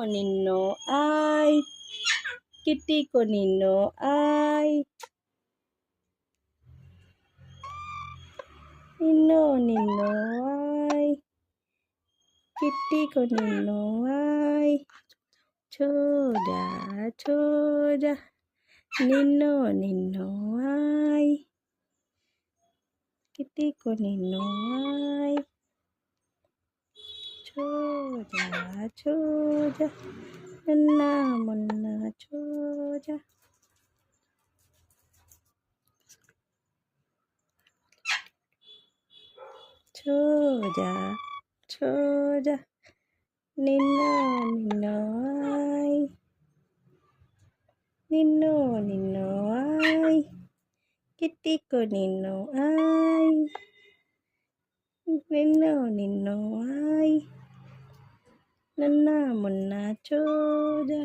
నిన్నో ఆయ్ కిట్టికో నిన్నో ఆయ్ నిన్నో ఆయ్ కిట్టికో నిన్నో ఆయ్ చోజా చోజా నిన్నో ఆయ్ కిట్టికో నిన్నో ఆయ్ చోజా చోజా నిన్న మొన్న చోజా చోజా చోజా నిన్నో ఆయ్ నిన్నో ఆయ్ కిట్టికో నిన్నో ఆయ్ నిన్నో ఆయ్ నన్న మొన్న చోజా